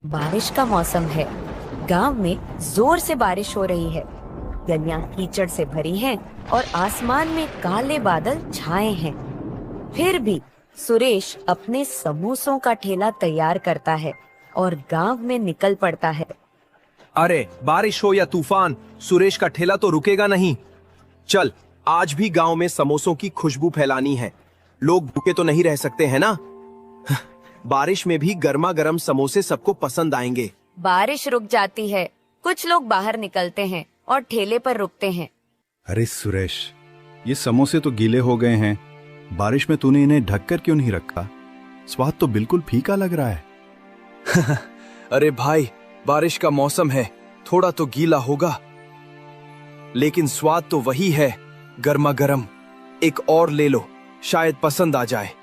बारिश का मौसम है। गांव में जोर से बारिश हो रही है। गलियां कीचड़ से भरी हैं और आसमान में काले बादल छाए हैं। फिर भी सुरेश अपने समोसों का ठेला तैयार करता है और गांव में निकल पड़ता है। अरे बारिश हो या तूफान, सुरेश का ठेला तो रुकेगा नहीं। चल, आज भी गांव में समोसों की खुशबू फैलानी है। लोग भूखे तो नहीं रह सकते हैं ना। बारिश में भी गर्मा गर्म समोसे सबको पसंद आएंगे। बारिश रुक जाती है। कुछ लोग बाहर निकलते हैं और ठेले पर रुकते हैं। अरे सुरेश, ये समोसे तो गीले हो गए हैं। बारिश में तूने इन्हें ढककर क्यों नहीं रखा? स्वाद तो बिल्कुल फीका लग रहा है। अरे भाई, बारिश का मौसम है, थोड़ा तो गीला होगा, लेकिन स्वाद तो वही है, गर्मा गर्म। एक और ले लो, शायद पसंद आ जाए।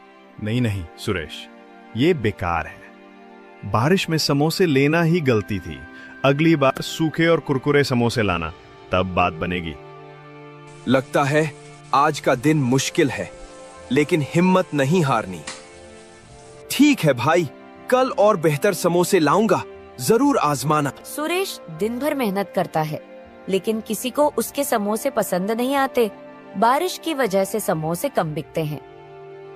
नहीं नहीं सुरेश, ये बेकार है। बारिश में समोसे लेना ही गलती थी। अगली बार सूखे और कुरकुरे समोसे लाना, तब बात बनेगी। लगता है आज का दिन मुश्किल है, लेकिन हिम्मत नहीं हारनी। ठीक है भाई, कल और बेहतर समोसे लाऊंगा, जरूर आजमाना। सुरेश दिन भर मेहनत करता है, लेकिन किसी को उसके समोसे पसंद नहीं आते। बारिश की वजह से समोसे कम बिकते हैं।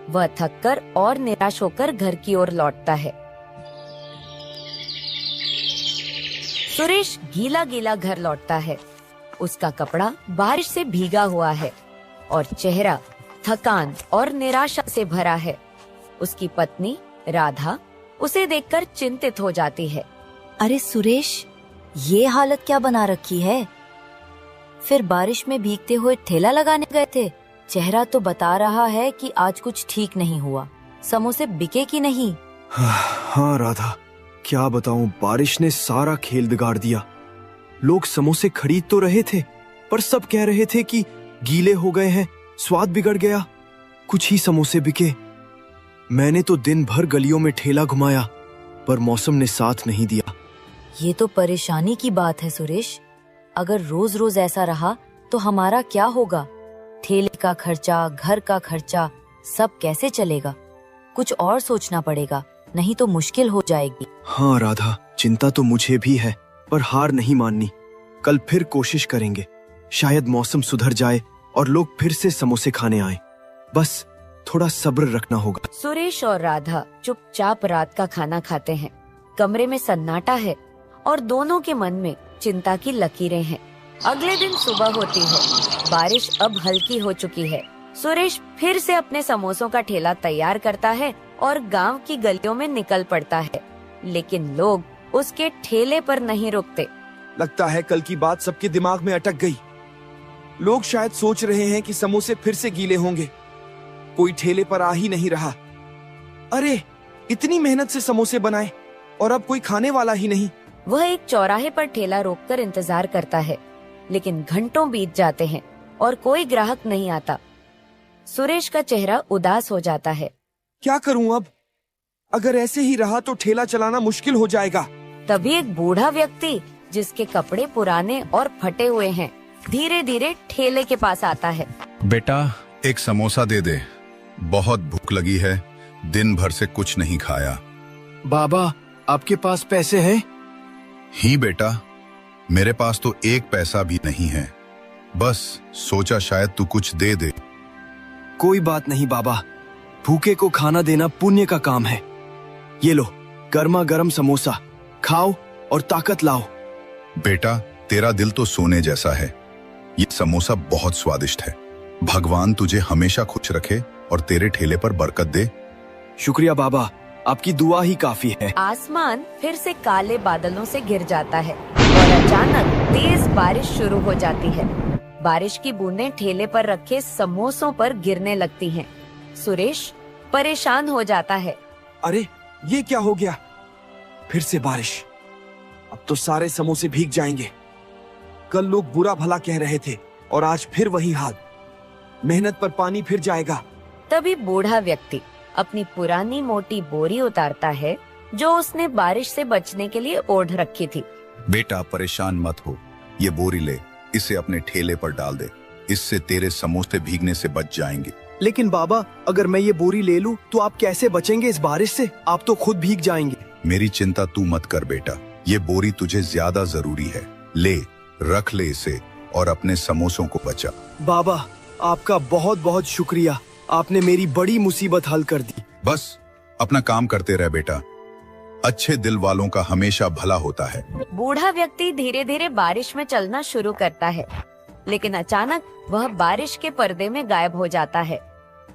वह थककर और निराश होकर घर की ओर लौटता है। सुरेश गीला गीला घर लौटता है। उसका कपड़ा बारिश से भीगा हुआ है और चेहरा थकान और निराशा से भरा है। उसकी पत्नी राधा उसे देखकर चिंतित हो जाती है। अरे सुरेश, ये हालत क्या बना रखी है? फिर बारिश में भीगते हुए ठेला लगाने गए थे। चेहरा तो बता रहा है कि आज कुछ ठीक नहीं हुआ। समोसे बिके कि नहीं? हाँ राधा, क्या बताऊं, बारिश ने सारा खेल बिगाड़ दिया। लोग समोसे खरीद तो रहे थे, पर सब कह रहे थे कि गीले हो गए हैं, स्वाद बिगड़ गया। कुछ ही समोसे बिके। मैंने तो दिन भर गलियों में ठेला घुमाया, पर मौसम ने साथ नहीं दिया। ये तो परेशानी की बात है सुरेश। अगर रोज रोज ऐसा रहा तो हमारा क्या होगा? ठेले का खर्चा, घर का खर्चा, सब कैसे चलेगा? कुछ और सोचना पड़ेगा, नहीं तो मुश्किल हो जाएगी। हाँ राधा, चिंता तो मुझे भी है, पर हार नहीं माननी। कल फिर कोशिश करेंगे। शायद मौसम सुधर जाए और लोग फिर से समोसे खाने आए। बस थोड़ा सब्र रखना होगा। सुरेश और राधा चुपचाप रात का खाना खाते हैं। कमरे में सन्नाटा है और दोनों के मन में चिंता की लकीरें हैं। अगले दिन सुबह होती है। बारिश अब हल्की हो चुकी है। सुरेश फिर से अपने समोसों का ठेला तैयार करता है और गांव की गलियों में निकल पड़ता है, लेकिन लोग उसके ठेले पर नहीं रुकते। लगता है कल की बात सबके दिमाग में अटक गई। लोग शायद सोच रहे हैं कि समोसे फिर से गीले होंगे। कोई ठेले पर आ ही नहीं रहा। अरे, इतनी मेहनत से समोसे बनाए और अब कोई खाने वाला ही नहीं। वह एक चौराहे पर ठेला रोककर इंतजार करता है, लेकिन घंटों बीत जाते हैं और कोई ग्राहक नहीं आता। सुरेश का चेहरा उदास हो जाता है। क्या करूं अब? अगर ऐसे ही रहा तो ठेला चलाना मुश्किल हो जाएगा। तभी एक बूढ़ा व्यक्ति, जिसके कपड़े पुराने और फटे हुए हैं, धीरे धीरे ठेले के पास आता है। बेटा, एक समोसा दे दे, बहुत भूख लगी है, दिन भर से कुछ नहीं खाया। बाबा, आपके पास पैसे हैं? ही बेटा, मेरे पास तो एक पैसा भी नहीं है। बस सोचा शायद तू कुछ दे दे। कोई बात नहीं बाबा, भूखे को खाना देना पुण्य का काम है। ये लो, गर्मा गर्म समोसा खाओ और ताकत लाओ। बेटा, तेरा दिल तो सोने जैसा है। ये समोसा बहुत स्वादिष्ट है। भगवान तुझे हमेशा खुश रखे और तेरे ठेले पर बरकत दे। शुक्रिया बाबा, आपकी दुआ ही काफी है। आसमान फिर से काले बादलों से घिर जाता है और अचानक तेज बारिश शुरू हो जाती है। बारिश की बूंदें ठेले पर रखे समोसों पर गिरने लगती हैं। सुरेश परेशान हो जाता है। अरे, ये क्या हो गया? फिर से बारिश। अब तो सारे समोसे भीग जाएंगे। कल लोग बुरा भला कह रहे थे और आज फिर वही हाल। मेहनत पर पानी फिर जाएगा। तभी बूढ़ा व्यक्ति अपनी पुरानी मोटी बोरी उतारता है, जो उसने बारिश से बचने के लिए ओढ़ रखी थी। बेटा, परेशान मत हो, ये बोरी ले, इसे अपने ठेले पर डाल दे। इससे तेरे समोसे भीगने से बच जाएंगे। लेकिन बाबा, अगर मैं ये बोरी ले लूं तो आप कैसे बचेंगे इस बारिश से? आप तो खुद भीग जाएंगे। मेरी चिंता तू मत कर बेटा, ये बोरी तुझे ज्यादा जरूरी है। ले, रख ले इसे और अपने समोसों को बचा। बाबा, आपका बहुत बहुत शुक्रिया, आपने मेरी बड़ी मुसीबत हल कर दी। बस अपना काम करते रह बेटा, अच्छे दिल वालों का हमेशा भला होता है। बूढ़ा व्यक्ति धीरे धीरे बारिश में चलना शुरू करता है, लेकिन अचानक वह बारिश के पर्दे में गायब हो जाता है।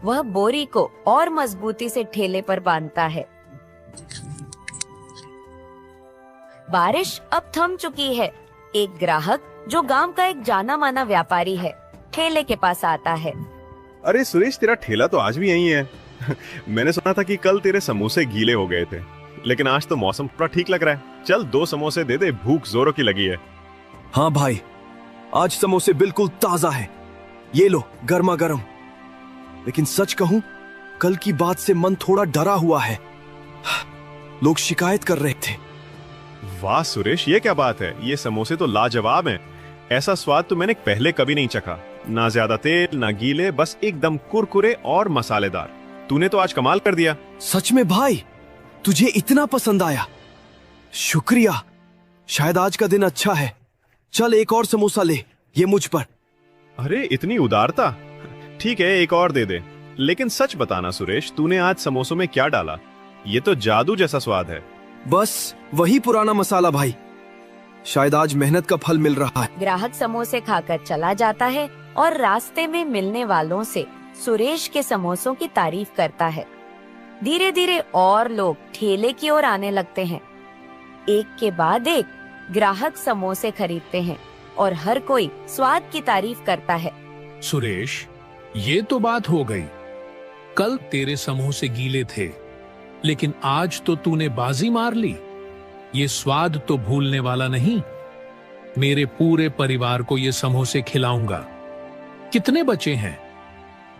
वह बोरी को और मजबूती से ठेले पर बांधता है। बारिश अब थम चुकी है। एक ग्राहक जो गांव का एक जाना माना व्यापारी है, ठेले के पास आता है। अरे सुरेश, तेरा ठेला तो आज भी यही है। मैंने सुना था कि कल तेरे समोसे गीले हो गए थे, लेकिन आज तो मौसम थोड़ा ठीक लग रहा है। चल 2 समोसे दे दे, भूख जोरों की लगी है। हाँ भाई, आज समोसे बिल्कुल ताजा है, ये लो गर्मा गर्म। लेकिन सच कहूं, कल की बात से मन थोड़ा डरा हुआ है। लोग शिकायत कर रहे थे। वाह सुरेश, ये क्या बात है? ये समोसे तो लाजवाब हैं। ऐसा स्वाद तो मैंने पहले कभी नहीं चखा। ना ज्यादा तेल, ना गीले, बस एकदम कुरकुरे और मसालेदार। तूने तो आज कमाल कर दिया। सच में भाई, तुझे इतना पसंद आया? शुक्रिया, शायद आज का दिन अच्छा है। चल एक और समोसा ले, ये मुझ पर। अरे इतनी उदारता। ठीक है, एक और दे दे। लेकिन सच बताना सुरेश, तूने आज समोसों में क्या डाला? ये तो जादू जैसा स्वाद है। बस वही पुराना मसाला भाई, शायद आज मेहनत का फल मिल रहा है। ग्राहक समोसे खाकर चला जाता है और रास्ते में मिलने वालों से सुरेश के समोसों की तारीफ करता है। धीरे धीरे और लोग ठेले की ओर आने लगते हैं। एक के बाद एक ग्राहक समोसे खरीदते हैं और हर कोई स्वाद की तारीफ करता है। सुरेश, ये तो बात हो गई। कल तेरे समोसे गीले थे, लेकिन आज तो तूने बाजी मार ली। ये स्वाद तो भूलने वाला नहीं। मेरे पूरे परिवार को ये समोसे खिलाऊंगा। कितने बचे हैं?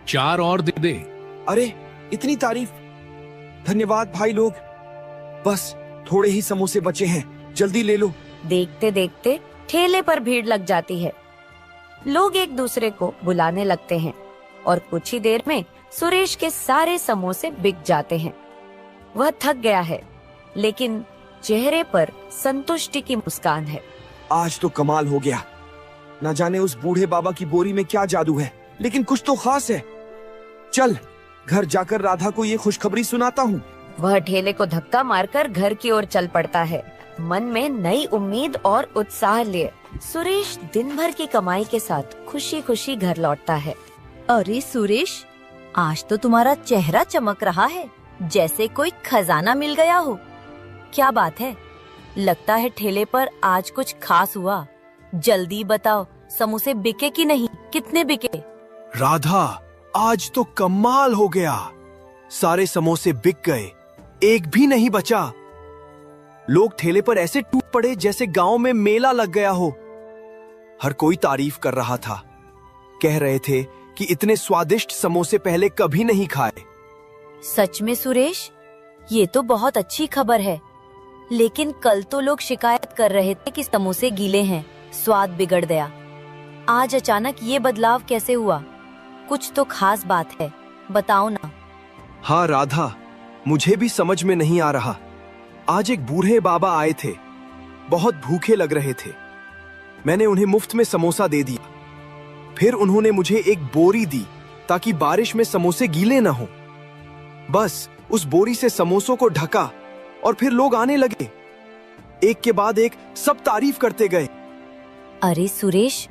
4 और दे दे। अरे इतनी तारीफ, धन्यवाद भाई लोग। बस थोड़े ही समोसे बचे हैं, जल्दी ले लो। देखते देखते ठेले पर भीड़ लग जाती है। लोग एक दूसरे को बुलाने लगते हैं और कुछ ही देर में सुरेश के सारे समोसे बिक जाते हैं। वह थक गया है, लेकिन चेहरे पर संतुष्टि की मुस्कान है। आज तो कमाल हो गया। ना जाने उस बूढ़े बाबा की बोरी में क्या जादू है, लेकिन कुछ तो खास है। चल घर जाकर राधा को ये खुशखबरी सुनाता हूँ। वह ठेले को धक्का मारकर घर की ओर चल पड़ता है, मन में नई उम्मीद और उत्साह लिए। सुरेश दिन भर की कमाई के साथ खुशी खुशी घर लौटता है। अरे सुरेश, आज तो तुम्हारा चेहरा चमक रहा है, जैसे कोई खजाना मिल गया हो। क्या बात है? लगता है ठेले पर आज कुछ खास हुआ। जल्दी बताओ, समोसे बिके कि नहीं? कितने बिके? राधा, आज तो कमाल हो गया। सारे समोसे बिक गए, एक भी नहीं बचा। लोग ठेले पर ऐसे टूट पड़े जैसे गांव में मेला लग गया हो। हर कोई तारीफ कर रहा था, कह रहे थे कि इतने स्वादिष्ट समोसे पहले कभी नहीं खाए। सच में सुरेश, ये तो बहुत अच्छी खबर है। लेकिन कल तो लोग शिकायत कर रहे थे कि समोसे गीले हैं, स्वाद बिगड़ गया। आज अचानक ये बदलाव कैसे हुआ? कुछ तो खास बात है, बताओ ना। हाँ राधा, मुझे भी समझ में नहीं आ रहा। आज एक बूढ़े बाबा आए थे, बहुत भूखे लग रहे थे। मैंने उन्हें मुफ्त में समोसा दे दिया। फिर उन्होंने मुझे एक बोरी दी ताकि बारिश में समोसे गीले न हो। बस उस बोरी से समोसों को ढका और फिर लोग आने लगे। एक के बाद एक सब तारीफ करते गए। अरे सुरेश,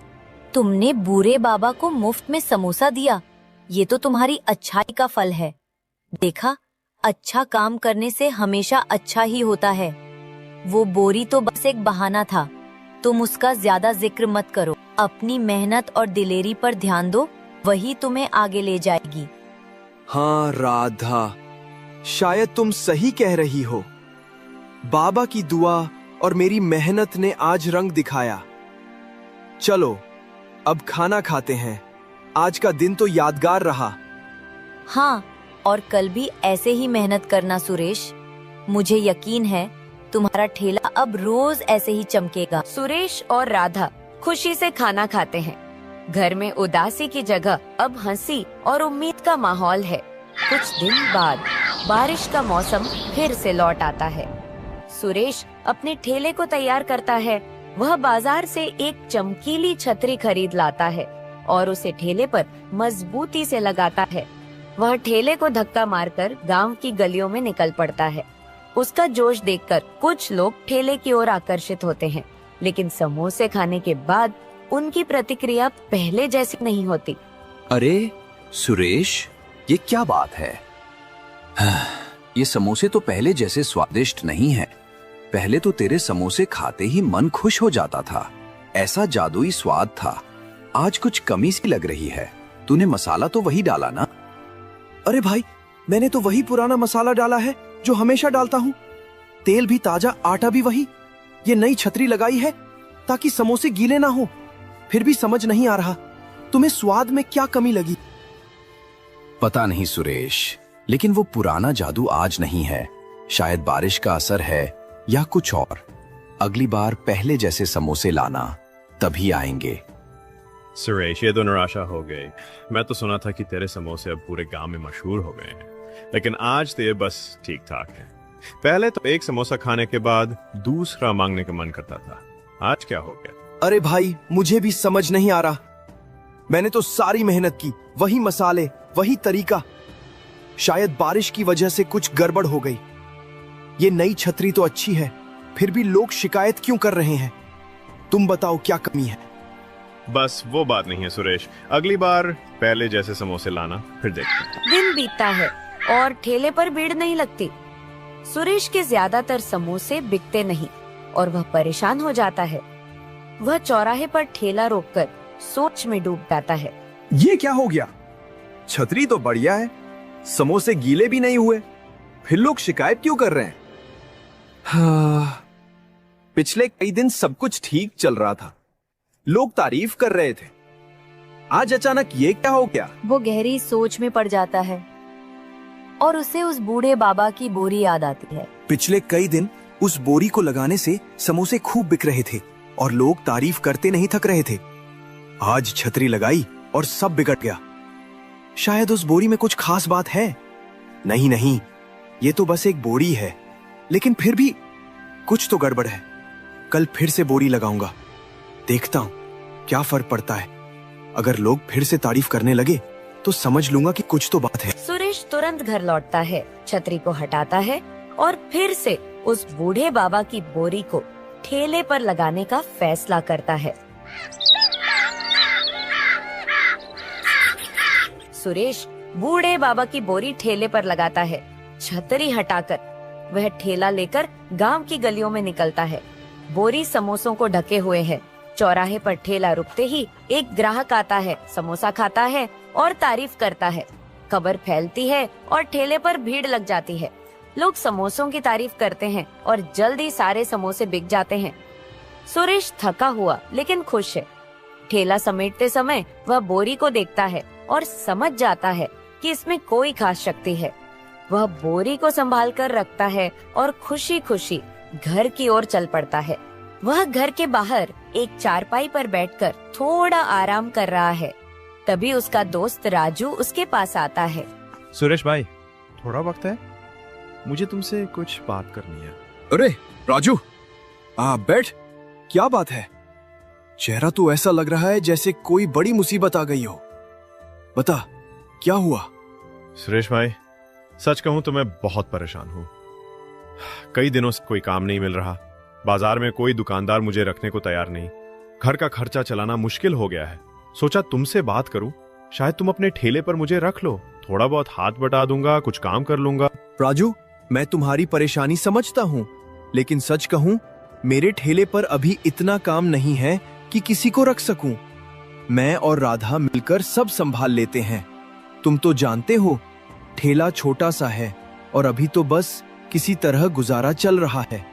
तुमने बूढ़े बाबा को मुफ्त में समोसा दिया, ये तो तुम्हारी अच्छाई का फल है। देखा, अच्छा काम करने से हमेशा अच्छा ही होता है। वो बोरी तो बस एक बहाना था, तुम उसका ज्यादा जिक्र मत करो। अपनी मेहनत और दिलेरी पर ध्यान दो, वही तुम्हें आगे ले जाएगी। हाँ राधा, शायद तुम सही कह रही हो। बाबा की दुआ और मेरी मेहनत ने आज रंग दिखाया। चलो अब खाना खाते हैं। आज का दिन तो यादगार रहा। हाँ, और कल भी ऐसे ही मेहनत करना सुरेश। मुझे यकीन है तुम्हारा ठेला अब रोज ऐसे ही चमकेगा। सुरेश और राधा खुशी से खाना खाते हैं। घर में उदासी की जगह अब हंसी और उम्मीद का माहौल है। कुछ दिन बाद बारिश का मौसम फिर से लौट आता है। सुरेश अपने ठेले को तैयार करता है। वह बाजार से एक चमकीली छतरी खरीद लाता है और उसे ठेले पर मजबूती से लगाता है। वह ठेले को धक्का मारकर गांव की गलियों में निकल पड़ता है। उसका जोश देखकर कुछ लोग ठेले की ओर आकर्षित होते हैं, लेकिन समोसे खाने के बाद उनकी प्रतिक्रिया पहले जैसी नहीं होती। अरे सुरेश, ये क्या बात है? ये समोसे तो पहले जैसे स्वादिष्ट नहीं है। पहले तो तेरे समोसे खाते ही मन खुश हो जाता था, ऐसा जादुई स्वाद था। आज कुछ कमी सी लग रही है। तूने मसाला तो वही डाला ना? अरे भाई, मैंने तो वही पुराना मसाला डाला है जो हमेशा डालता हूँ। तेल भी ताजा, आटा भी वही। ये नई छतरी लगाई है ताकि समोसे गीले ना हो। फिर भी समझ नहीं आ रहा, तुम्हें स्वाद में क्या कमी लगी? पता नहीं सुरेश, लेकिन वो पुराना जादू आज नहीं है। शायद बारिश का असर है या कुछ और। अगली बार पहले जैसे समोसे लाना, तभी आएंगे। सुरेश, ये तो निराशा हो गई। मैं तो सुना था कि तेरे समोसे अब पूरे गांव में मशहूर हो गए हैं, लेकिन आज तो ये बस ठीक ठाक है। पहले तो एक समोसा खाने के बाद दूसरा मांगने का मन करता था, आज क्या हो गया? अरे भाई, मुझे भी समझ नहीं आ रहा। मैंने तो सारी मेहनत की, वही मसाले, वही तरीका। शायद बारिश की वजह से कुछ गड़बड़ हो गई। ये नई छतरी तो अच्छी है, फिर भी लोग शिकायत क्यों कर रहे हैं? तुम बताओ क्या कमी है? बस वो बात नहीं है सुरेश, अगली बार पहले जैसे समोसे लाना, फिर देखते हैं। दिन बीतता है और ठेले पर भीड़ नहीं लगती। सुरेश के ज्यादातर समोसे बिकते नहीं और वह परेशान हो जाता है। वह चौराहे पर ठेला रोककर सोच में डूब जाता है। ये क्या हो गया? छतरी तो बढ़िया है, समोसे गीले भी नहीं हुए, फिर लोग शिकायत क्यों कर रहे हैं? पिछले कई दिन सब कुछ ठीक चल रहा था, लोग तारीफ कर रहे थे। आज अचानक ये क्या हो गया? वो गहरी सोच में पड़ जाता है और उसे उस बूढ़े बाबा की बोरी याद आती है। पिछले कई दिन उस बोरी को लगाने से समोसे खूब बिक रहे थे और लोग तारीफ करते नहीं थक रहे थे। आज छतरी लगाई और सब बिगड़ गया। शायद उस बोरी में कुछ खास बात है। नहीं नहीं, ये तो बस एक बोरी है, लेकिन फिर भी कुछ तो गड़बड़ है। कल फिर से बोरी लगाऊंगा, देखता हूं क्या फर्क पड़ता है। अगर लोग फिर से तारीफ करने लगे तो समझ लूंगा कि कुछ तो बात है। सुरेश तुरंत घर लौटता है, छतरी को हटाता है और फिर से उस बूढ़े बाबा की बोरी को ठेले पर लगाने का फैसला करता है। सुरेश बूढ़े बाबा की बोरी ठेले पर लगाता है। छतरी हटाकर वह ठेला लेकर गांव की गलियों में निकलता है। बोरी समोसों को ढके हुए है। चौराहे पर ठेला रुकते ही एक ग्राहक आता है, समोसा खाता है और तारीफ करता है। खबर फैलती है और ठेले पर भीड़ लग जाती है। लोग समोसों की तारीफ करते हैं और जल्दी सारे समोसे बिक जाते हैं। सुरेश थका हुआ लेकिन खुश है। ठेला समेटते समय वह बोरी को देखता है और समझ जाता है कि इसमें कोई खास शक्ति है। वह बोरी को संभाल कर रखता है और खुशी खुशी घर की ओर चल पड़ता है। वह घर के बाहर एक चारपाई पर बैठकर थोड़ा आराम कर रहा है। तभी उसका दोस्त राजू उसके पास आता है। सुरेश भाई, थोड़ा वक्त है? मुझे तुमसे कुछ बात करनी है। अरे राजू, बैठ। क्या बात है? चेहरा तो ऐसा लग रहा है जैसे कोई बड़ी मुसीबत आ गई हो। बता, क्या हुआ? सुरेश भाई, सच कहूं तो मैं बहुत परेशान हूं। कई दिनों से कोई काम नहीं मिल रहा। बाजार में कोई दुकानदार मुझे रखने को तैयार नहीं। घर का खर्चा चलाना मुश्किल हो गया है। सोचा तुमसे बात करूं, शायद तुम अपने ठेले पर मुझे रख लो। थोड़ा बहुत हाथ बटा दूंगा, कुछ काम कर लूंगा। राजू, मैं तुम्हारी परेशानी समझता हूँ, लेकिन सच कहूँ मेरे ठेले पर अभी इतना काम नहीं है कि किसी को रख सकूं। मैं और राधा मिलकर सब संभाल लेते हैं। तुम तो जानते हो, ठेला छोटा सा है और अभी तो बस किसी तरह गुजारा चल रहा है।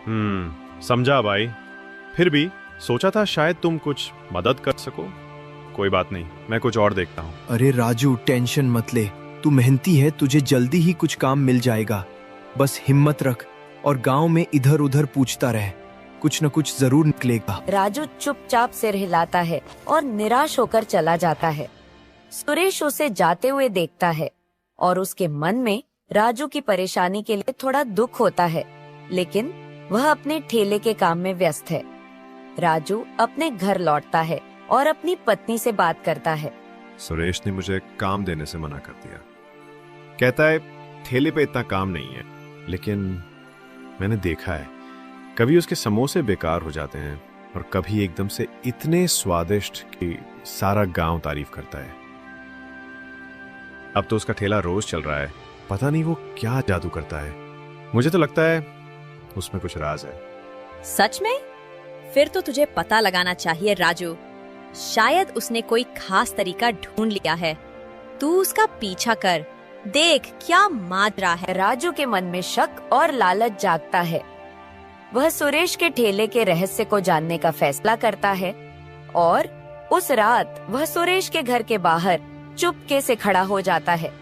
समझा भाई। फिर भी सोचा था शायद तुम कुछ मदद कर सको। कोई बात नहीं, मैं कुछ और देखता हूँ। अरे राजू, टेंशन मत ले। तू मेहनती है, तुझे जल्दी ही कुछ काम मिल जाएगा। बस हिम्मत रख और गांव में इधर उधर पूछता रह, कुछ न कुछ जरूर निकलेगा। राजू चुपचाप सिर हिलाता है और निराश होकर चला जाता है। सुरेश उसे जाते हुए देखता है और उसके मन में राजू की परेशानी के लिए थोड़ा दुख होता है, लेकिन वह अपने ठेले के काम में व्यस्त है। राजू अपने घर लौटता है और अपनी पत्नी से बात करता है। सुरेश ने मुझे काम देने से मना कर दिया। कहता है ठेले पे इतना काम नहीं है, लेकिन मैंने देखा है कभी उसके समोसे बेकार हो जाते हैं और कभी एकदम से इतने स्वादिष्ट कि सारा गांव तारीफ करता है। अब तो उसका ठेला रोज चल रहा है, पता नहीं वो क्या जादू करता है। मुझे तो लगता है उसमें कुछ राज है। सच में? फिर तो तुझे पता लगाना चाहिए राजू। शायद उसने कोई खास तरीका ढूंढ लिया है। तू उसका पीछा कर, देख क्या माजरा है। राजू के मन में शक और लालच जागता है। वह सुरेश के ठेले के रहस्य को जानने का फैसला करता है और उस रात वह सुरेश के घर के बाहर चुपके से खड़ा हो जाता है,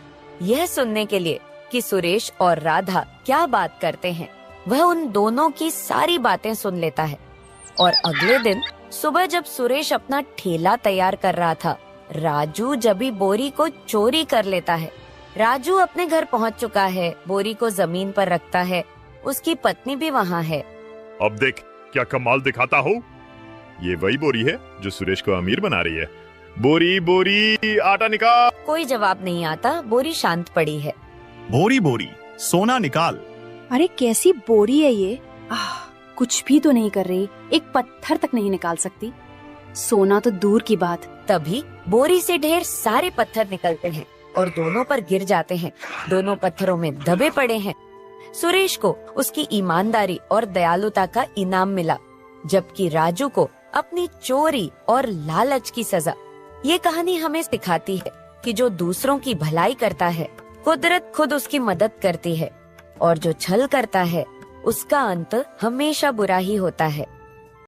यह सुनने के लिए कि सुरेश और राधा क्या बात करते हैं। वह उन दोनों की सारी बातें सुन लेता है और अगले दिन सुबह जब सुरेश अपना ठेला तैयार कर रहा था, राजू जबी बोरी को चोरी कर लेता है। राजू अपने घर पहुंच चुका है, बोरी को जमीन पर रखता है। उसकी पत्नी भी वहाँ है। अब देख क्या कमाल दिखाता हो। ये वही बोरी है जो सुरेश को अमीर बना रही है। बोरी बोरी आटा निकाल। कोई जवाब नहीं आता, बोरी शांत पड़ी है। बोरी बोरी सोना निकाल। अरे कैसी बोरी है ये? कुछ भी तो नहीं कर रही, एक पत्थर तक नहीं निकाल सकती। सोना तो दूर की बात। तभी बोरी से ढेर सारे पत्थर निकलते हैं और दोनों पर गिर जाते हैं। दोनों पत्थरों में दबे पड़े हैं। सुरेश को उसकी ईमानदारी और दयालुता का इनाम मिला, जबकि राजू को अपनी चोरी और लालच की सजा। ये कहानी हमें सिखाती है कि जो दूसरों की भलाई करता है, कुदरत खुद उसकी मदद करती है, और जो छल करता है उसका अंत हमेशा बुरा ही होता है।